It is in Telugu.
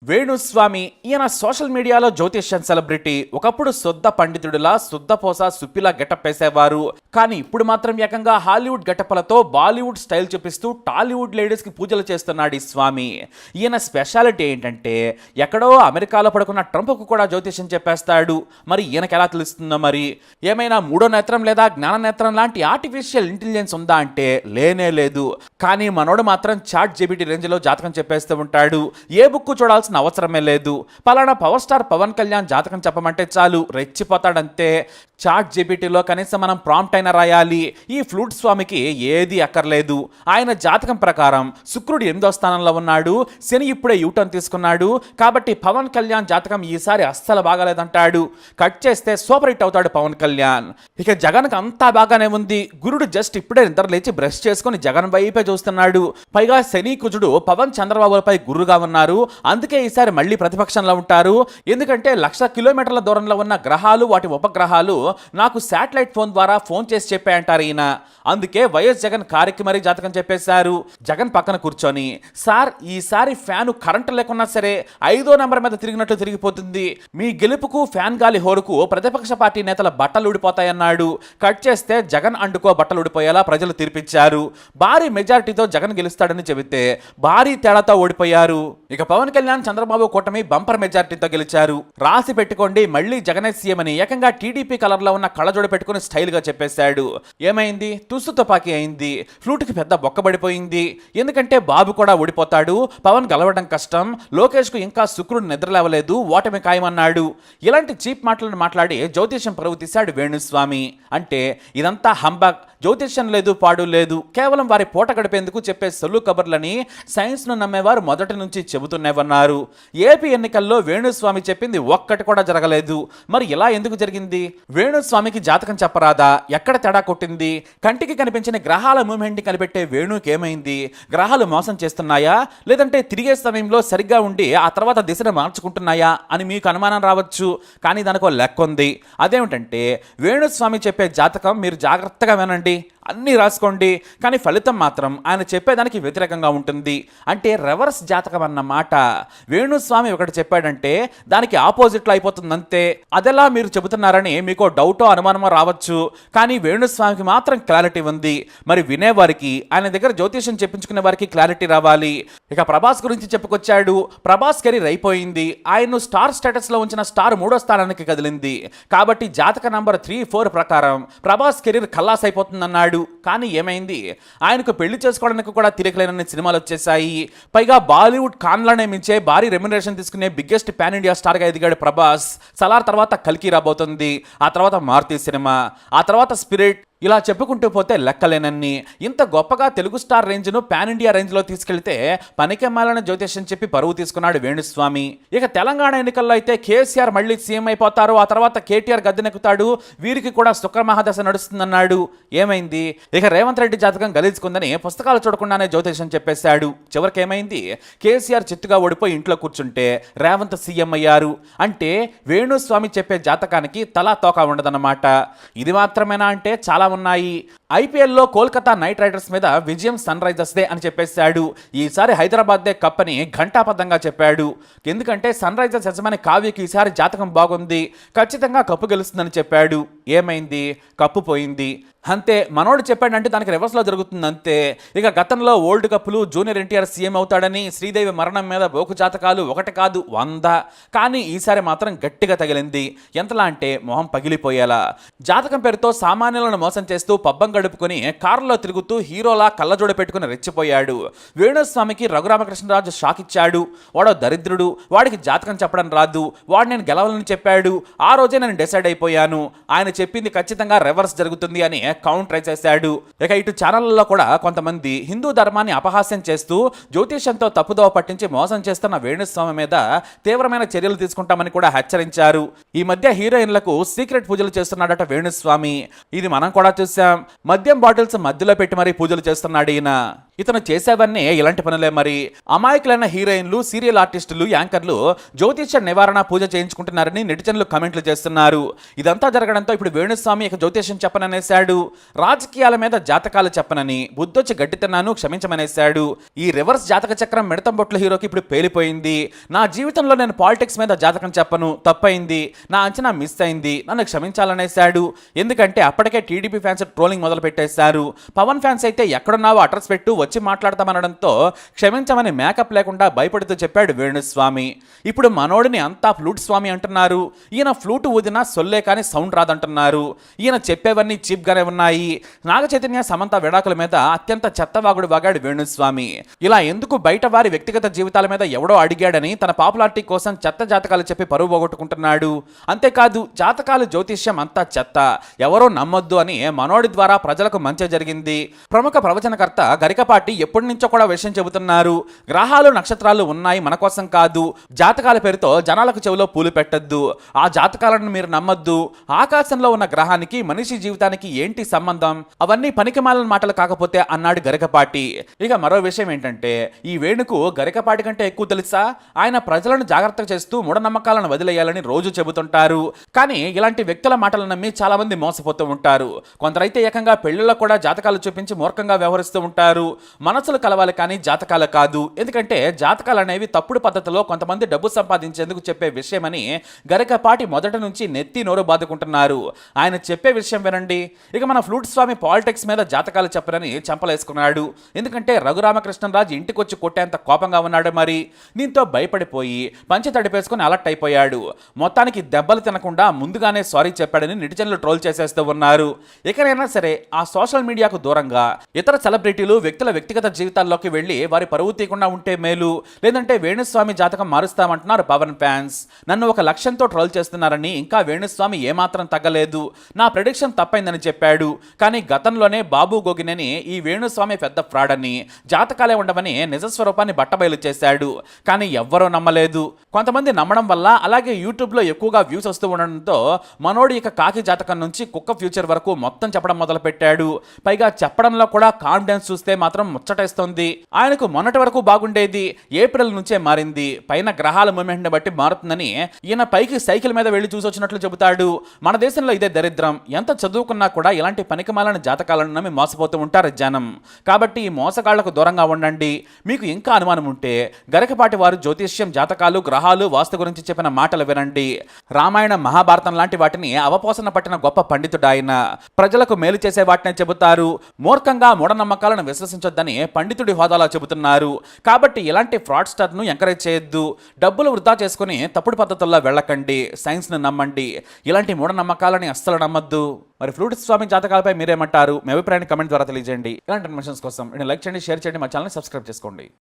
వేణుస్వామి ఈయన సోషల్ మీడియాలో జ్యోతిష్యం సెలబ్రిటీ. ఒకప్పుడు శుద్ధ పండితుడిలా శుద్ధపోస సుప్పిలా గెటప్ వేసేవారు. కానీ ఇప్పుడు మాత్రం ఏకంగా హాలీవుడ్ గెటప్లతో బాలీవుడ్ స్టైల్ చూపిస్తూ టాలీవుడ్ లేడీస్ కి పూజలు చేస్తున్నాడు ఈ స్వామి. ఈయన స్పెషాలిటీ ఏంటంటే ఎక్కడో అమెరికాలో పడుకున్న ట్రంప్ కు కూడా జ్యోతిష్యం చెప్పేస్తాడు. మరి ఈయనకి ఎలా తెలుస్తుందో మరి? ఏమైనా మూడో నేత్రం లేదా జ్ఞాన నేత్రం లాంటి ఆర్టిఫిషియల్ ఇంటెలిజెన్స్ ఉందా అంటే లేనే లేదు. కానీ మనోడు మాత్రం చాట్ జీపీటీ రేంజ్ లో జాతకం చెప్పేస్తూ ఉంటాడు. ఏ బుక్ చూడాల్సిన అవసరమే లేదు. పలానా పవర్ స్టార్ పవన్ కళ్యాణ్ జాతకం చెప్పమంటే చాలు రెచ్చిపోతాడంతే. చాట్ జీపీటీలో కనీసం మనం ప్రాంప్ట్ అయినా రాయాలి. ఈ ఫ్లూట్ స్వామికి ఏది అక్కర్లేదు. ఆయన జాతకం ప్రకారం శుక్రుడు 8వ స్థానంలో ఉన్నాడు. శని ఇప్పుడే యూటర్న్ తీసుకున్నాడు. కాబట్టి పవన్ కళ్యాణ్ జాతకం ఈసారి అస్సలు బాగాలేదంటాడు. కట్ చేస్తే సూపర్ హిట్ అవుతాడు పవన్ కళ్యాణ్. ఇక జగన్కి అంతా బాగానే ఉంది. గురుడు జస్ట్ ఇప్పుడే నిద్ర లేచి బ్రష్ చేసుకుని జగన్ వైపే చూస్తున్నాడు. పైగా శని కుజుడు పవన్ చంద్రబాబులపై గురుగా ఉన్నారు. అందుకే ఈసారి మళ్ళీ ప్రతిపక్షంలో ఉంటారు. ఎందుకంటే 1,00,000 కిలోమీటర్ల దూరంలో ఉన్న గ్రహాలు వాటి ఉపగ్రహాలు నాకు శాటిలైట్ ఫోన్ ద్వారా ఫోన్ చేసి చెప్పాయంటారు ఈయన. అందుకే వైఎస్ జగన్ కారికి మరీ జాతకం చెప్పేశారు. జగన్ పక్కన కూర్చొని, సార్ ఈసారి ఫ్యాను కరెంటు లేకున్నా సరే 5వ నెంబర్ మీద తిరిగినట్లు తిరిగిపోతుంది. మీ గెలుపుకు ఫ్యాన్ గాలి హోరుకు ప్రతిపక్ష పార్టీ నేతల బట్టలు ఊడిపోతాయన్నాడు. కట్ చేస్తే జగన్ అండుకో బట్టలు ఊడిపోయేలా ప్రజలు తీర్పిచ్చారు. భారీ మెజారిటీతో జగన్ గెలుస్తాడని చెబితే భారీ తేడాతో ఓడిపోయారు. ఇక పవన్ కళ్యాణ్ చంద్రబాబు కూటమి బంపర్ మెజారిటీతో గెలిచారు. రాసి పెట్టుకోండి మళ్ళీ జగనే సీఎం అని ఏకంగా టీడీపీ కలర్ లో ఉన్న కళ్ళజోడు పెట్టుకుని స్టైల్ గా చెప్పేశాడు. ఏమైంది? తుస్సు తుపాకీ అయింది. ఫ్లూట్ కి పెద్ద బొక్కబడిపోయింది. ఎందుకంటే బాబు కూడా ఓడిపోతాడు. పవన్ గెలవడం కష్టం. లోకేష్ కు ఇంకా శుక్రుడు నిద్రలేవలేదు. ఓటమి ఖాయమన్నాడు. ఇలాంటి చీప్ మాటలను మాట్లాడి జ్యోతిష్యం పరువు తీశాడు వేణుస్వామి. అంటే ఇదంతా హంబక్. జ్యోతిష్యం లేదు, పాడు లేదు. కేవలం వారి పూట గడిపేందుకు చెప్పే సొల్లు కబర్లని సైన్స్ ను నమ్మేవారు మొదటి నుంచి చెబుతున్నేవన్నారు. ఏపీ ఎన్నికల్లో వేణుస్వామి చెప్పింది ఒక్కటి కూడా జరగలేదు. మరి ఇలా ఎందుకు జరిగింది? వేణుస్వామికి జాతకం చెప్పరాదా? ఎక్కడ తేడా కొట్టింది? కంటికి కనిపించిన గ్రహాల మూవ్మెంట్ కనిపెట్టే వేణుకి ఏమైంది? గ్రహాలు మోసం చేస్తున్నాయా, లేదంటే తిరిగే సమయంలో సరిగ్గా ఉండి ఆ తర్వాత దిశను మార్చుకుంటున్నాయా అని మీకు అనుమానం రావచ్చు. కానీ దానికో లెక్క ఉంది. అదేమిటంటే వేణుస్వామి చెప్పే జాతకం మీరు జాగ్రత్తగా వినండి, అన్నీ రాసుకోండి. కానీ ఫలితం మాత్రం ఆయన చెప్పేదానికి వ్యతిరేకంగా ఉంటుంది. అంటే రివర్స్ జాతకం అన్నమాట. వేణుస్వామి ఒకటి చెప్పాడంటే దానికి ఆపోజిట్లో అయిపోతుంది అంతే. అదెలా మీరు చెబుతున్నారని మీకు డౌటో అనుమానమో రావచ్చు. కానీ వేణుస్వామికి మాత్రం క్లారిటీ ఉంది. మరి వినేవారికి, ఆయన దగ్గర జ్యోతిష్యం చెప్పించుకునే వారికి క్లారిటీ రావాలి. ఇక ప్రభాస్ గురించి చెప్పుకొచ్చాడు. ప్రభాస్ కెరీర్ అయిపోయింది. ఆయన్ను స్టార్ స్టేటస్ లో ఉంచిన స్టార్ 3వ స్థానానికి కదిలింది. కాబట్టి జాతక నంబర్ 3, 4 ప్రకారం ప్రభాస్ కెరీర్ ఖల్లాస్ అయిపోతుందన్నాడు. కానీ ఏమైంది? ఆయనకు పెళ్లి చేసుకోవడానికి కూడా తిరగలేనని సినిమాలు వచ్చేసాయి. పైగా బాలీవుడ్ కాన్లనే మించే భారీ రెమ్యునరేషన్ తీసుకునే బిగ్గెస్ట్ పాన్ ఇండియా స్టార్ గా ఎదిగాడు ప్రభాస్. సలార్ తర్వాత కల్కి రాబోతుంది. ఆ తర్వాత మారుతి సినిమా, ఆ తర్వాత స్పిరిట్. ఇలా చెప్పుకుంటూ పోతే లెక్కలేనన్ని. ఇంత గొప్పగా తెలుగు స్టార్ రేంజ్ను పాన్ ఇండియా రేంజ్లో తీసుకెళ్తే పనికెమ్మాలని జ్యోతిష్యం చెప్పి పరువు తీసుకున్నాడు వేణుస్వామి. ఇక తెలంగాణ ఎన్నికల్లో అయితే కేసీఆర్ మళ్ళీ సీఎం అయిపోతారు. ఆ తర్వాత కేటీఆర్ గద్దెనెక్కుతాడు. వీరికి కూడా శుక్రమహాదశ నడుస్తుందన్నాడు. ఏమైంది? ఇక రేవంత్ రెడ్డి జాతకం గలీచుకుందని పుస్తకాలు చూడకుండానే జ్యోతిష్యం చెప్పేశాడు. చివరికి ఏమైంది? కేసీఆర్ చిత్తుగా ఓడిపోయి ఇంట్లో కూర్చుంటే రేవంత్ సీఎం అయ్యారు. అంటే వేణుస్వామి చెప్పే జాతకానికి తలా తోక ఉండదన్నమాట. ఇది మాత్రమేనా అంటే చాలా ఉన్నాయి. ఐపీఎల్లో కోల్కతా నైట్ రైడర్స్ మీద విజయం సన్ రైజర్స్ దే అని చెప్పేశాడు. ఈసారి హైదరాబాద్ దే కప్ అని ఘంటాబద్ధంగా చెప్పాడు. ఎందుకంటే సన్ రైజర్స్ యజమాని కావ్యకి ఈసారి జాతకం బాగుంది, ఖచ్చితంగా కప్పు గెలుస్తుందని చెప్పాడు. ఏమైంది? కప్పు పోయింది అంతే. మనోడు చెప్పాడంటే దానికి రివర్స్లో జరుగుతుంది అంతే. ఇక గతంలో వరల్డ్ కప్లు జూనియర్ ఎన్టీఆర్ సీఎం అవుతాడని, శ్రీదేవి మరణం మీద బోకు జాతకాలు 1 కాదు 100. కానీ ఈసారి మాత్రం గట్టిగా తగిలింది. ఎంతలా అంటే మొహం పగిలిపోయేలా. జాతకం పేరుతో సామాన్యులను మోసం చేస్తూ పబ్బం గడుపుకొని కారులో తిరుగుతూ హీరోలా కళ్ళజోడ పెట్టుకుని రెచ్చిపోయాడు. వేణుస్వామికి రఘురామకృష్ణరాజు షాక్ ఇచ్చాడు. వాడో దరిద్రుడు, వాడికి జాతకం చెప్పడం రాదు, వాడు నేను గెలవాలని చెప్పాడు. ఆ రోజే నేను డిసైడ్ అయిపోయాను, ఆయన చెప్పింది ఖచ్చితంగా రివర్స్ జరుగుతుంది అని కౌంటర్ చేశాడు. ఇక ఇటు ఛానళ్లలో కూడా కొంతమంది హిందూ ధర్మాన్ని అపహాస్యం చేస్తూ జ్యోతిష్యంతో తప్పుదోవ పట్టించి మోసం చేస్తున్న వేణుస్వామి మీద తీవ్రమైన చర్యలు తీసుకుంటామని కూడా హెచ్చరించారు. ఈ మధ్య హీరోయిన్లకు సీక్రెట్ పూజలు చేస్తున్నాడట వేణుస్వామి. ఇది మనం కూడా చూసాం. మద్యం బాటిల్స్ మధ్యలో పెట్టి మరీ పూజలు చేస్తున్నాడు ఈయన. ఇతను చేసేవన్నీ ఇలాంటి పనులే మరి. అమాయకులైన హీరోయిన్లు, సీరియల్ ఆర్టిస్టులు, యాంకర్లు జ్యోతిష్య నివారణ పూజ చేయించుకుంటున్నారని నెటిజన్లు కామెంట్లు చేస్తున్నారు. ఇదంతా జరగడంతో ఇప్పుడు వేణుస్వామి ఇక జ్యోతిష్యం చెప్పననేశాడు. రాజకీయాల మీద జాతకాలు చెప్పనని బుద్ధొచ్చి గడ్డి తిన్నాను క్షమించమనేశాడు. ఈ రివర్స్ జాతక చక్రం మిడతం బొట్ల హీరోకి ఇప్పుడు పేలిపోయింది. నా జీవితంలో నేను పాలిటిక్స్ మీద జాతకం చెప్పను, తప్పైంది, నా అంచనా మిస్ అయింది, నన్ను క్షమించాలనేశాడు. ఎందుకంటే అప్పటికే టీడీపీ ఫ్యాన్స్ ట్రోలింగ్ మొదలు పెట్టేశారు. పవన్ ఫ్యాన్స్ అయితే ఎక్కడున్నావో అడ్రస్ పెట్టు వచ్చి మాట్లాడతామనడంతో క్షమించమని మేకప్ లేకుండా భయపడుతూ చెప్పాడు వేణుస్వామి. ఇప్పుడు మనోడిని అంతా ఫ్లూట్ స్వామి అంటున్నారు. ఈయన ఫ్లూట్ ఊదినా సొల్లే కానీ సౌండ్ రాదంటున్నారు. ఈయన చెప్పేవన్నీ చీప్ గానే ఉన్నాయి. నాగ చైతన్య, సమంత విడాకుల మీద అత్యంత చెత్తవాగుడు వాగాడు వేణుస్వామి. ఇలా ఎందుకు బయట వారి వ్యక్తిగత జీవితాల మీద ఎవడో అడిగాడని తన పాపులారిటీ కోసం చెత్త జాతకాలు చెప్పి పరువు పోగొట్టుకుంటున్నాడు. అంతేకాదు జాతకాలు, జ్యోతిష్యం అంతా చెత్త, ఎవరో నమ్మొద్దు అని మనోడి ద్వారా ప్రజలకు మంచి జరిగింది. ప్రముఖ ప్రవచనకర్త గరికపాటి ఎప్పటి నుంచో కూడా విషయం చెబుతున్నారు. గ్రహాలు, నక్షత్రాలు ఉన్నాయి మన కోసం కాదు. జాతకాల పేరుతో జనాలకు చెవిలో పూలు పెట్టద్దు. ఆ జాతకాలను మీరు నమ్మద్దు. ఆకాశంలో ఉన్న గ్రహానికి మనిషి జీవితానికి ఏంటి సంబంధం? అవన్నీ పనికిమాలిన మాటలు కాకపోతే అన్నాడు గరికపాటి. ఇక మరో విషయం ఏంటంటే ఈ వేణుకు గరికపాటి కంటే ఎక్కువ తెలుసా? ఆయన ప్రజలను జాగ్రత్త చేస్తూ మూఢనమ్మకాలను వదిలేయాలని రోజు చెబుతుంటారు. కానీ ఇలాంటి వ్యక్తుల మాటలు నమ్మి చాలా మంది మోసపోతూ ఉంటారు. కొందరైతే ఏకంగా పెళ్లిలో కూడా జాతకాలు చూపించి మూర్ఖంగా వ్యవహరిస్తూ ఉంటారు. మనసులు కలవాలి కానీ జాతకాలు కాదు. ఎందుకంటే జాతకాలు అనేవి తప్పుడు పద్ధతిలో కొంతమంది డబ్బు సంపాదించేందుకు చెప్పే విషయమని గరికపాటి మొదటి నుంచి నెత్తి నోరు బాదుకుంటున్నారు. ఆయన చెప్పే విషయం వినండి. ఇక మన ఫ్లూట్ స్వామి పాలిటిక్స్ మీద జాతకాలు చెప్పరని చంపలేసుకున్నాడు. ఎందుకంటే రఘురామకృష్ణరాజు ఇంటికొచ్చి కొట్టేంత కోపంగా ఉన్నాడు. మరి దీంతో భయపడిపోయి పంచె తడిపేసుకుని అలర్ట్ అయిపోయాడు. మొత్తానికి దెబ్బలు తినకుండా ముందుగానే సారీ చెప్పాడని నెటిజన్లు ట్రోల్ చేసేస్తూ ఉన్నారు. ఇకనైనా సరే ఆ సోషల్ మీడియాకు దూరంగా ఇతర సెలబ్రిటీలు, వ్యక్తుల వ్యక్తిగత జీవితాల్లోకి వెళ్లి వారి పరువు తీయకుండా ఉంటే మేలు. లేదంటే వేణుస్వామి జాతకం మారుస్తామంటున్నారు పవన్ ఫ్యాన్స్. నన్ను ఒక లక్ష్యంతో ట్రోల్ చేస్తున్నారని ఇంకా వేణుస్వామి ఏమాత్రం తగ్గలేదు. నా ప్రెడిక్షన్ తప్పైందని చెప్పాడు. కానీ గతంలోనే బాబు గోగినేని ఈ వేణుస్వామి పెద్ద ఫ్రాడ్ అని, జాతకాలే ఉండవని నిజస్వరూపాన్ని బట్టబయలు చేశాడు. కానీ ఎవ్వరూ నమ్మలేదు. కొంతమంది నమ్మడం వల్ల, అలాగే యూట్యూబ్లో ఎక్కువగా వ్యూస్ వస్తూ ఉండడంతో మనోడి ఇక కాకి జాతకం నుంచి కుక్క ఫ్యూచర్ వరకు మొత్తం చెప్పడం మొదలు పెట్టాడు. పైగా చెప్పడంలో కూడా కాన్ఫిడెన్స్ చూస్తే మాత్రం ముచ్చటేస్తోంది. ఆయనకు మొన్నటి వరకు బాగుండేది, ఏప్రిల్ నుంచే మారింది. పైన గ్రహాల మూమెంట్ ని బట్టి మారుతుందని ఈయన పైకి సైకిల్ మీద వెళ్లి చూసొచ్చినట్లు చెబుతాడు. మన దేశంలో ఇదే దరిద్రం. ఎంత చదువుకున్నా కూడా ఇలాంటి పనికిమాలిన జాతకాలను నమ్మి మోసపోతూ ఉంటారు జనం. కాబట్టి ఈ మోసగాళ్లకు దూరంగా ఉండండి. మీకు ఇంకా అనుమానం ఉంటే గరికపాటి వారు జ్యోతిష్యం, జాతకాలు, గ్రహాలు, వాస్తు గురించి చెప్పిన మాటలు వినండి. రామాయణం, మహాభారతం లాంటి వాటిని అవపోసన పట్టిన గొప్ప పండితుడు ఆయన. ప్రజలకు మేలు చేసే వాటినే చెబుతారు. మూర్ఖంగా మూఢనమ్మకాలను విశ్వసించొద్దని పండితుడి హోదాలో చెబుతున్నారు. కాబట్టి ఇలాంటి ఫ్రాడ్స్టర్ ను ఎంకరేజ్ చేయొద్దు. డబ్బులు వృధా చేసుకుని తప్పుడు పద్ధతుల్లో వెళ్ళకండి. సైన్స్ ను నమ్మండి. ఇలాంటి మూఢనమ్మకాలని అస్సలు నమ్మద్దు. మరి ఫ్లూట్ స్వామి జాతకాలపై మీరేమంటారు? మీ అభిప్రాయాన్ని కమెంట్ ద్వారా తెలియజేయండి. ఇలాంటి ఇన్ఫర్మేషన్స్ కోసం లైక్ చేయండి, షేర్ చేయండి, మా ఛానల్ సబ్స్క్రైబ్ చేసుకోండి.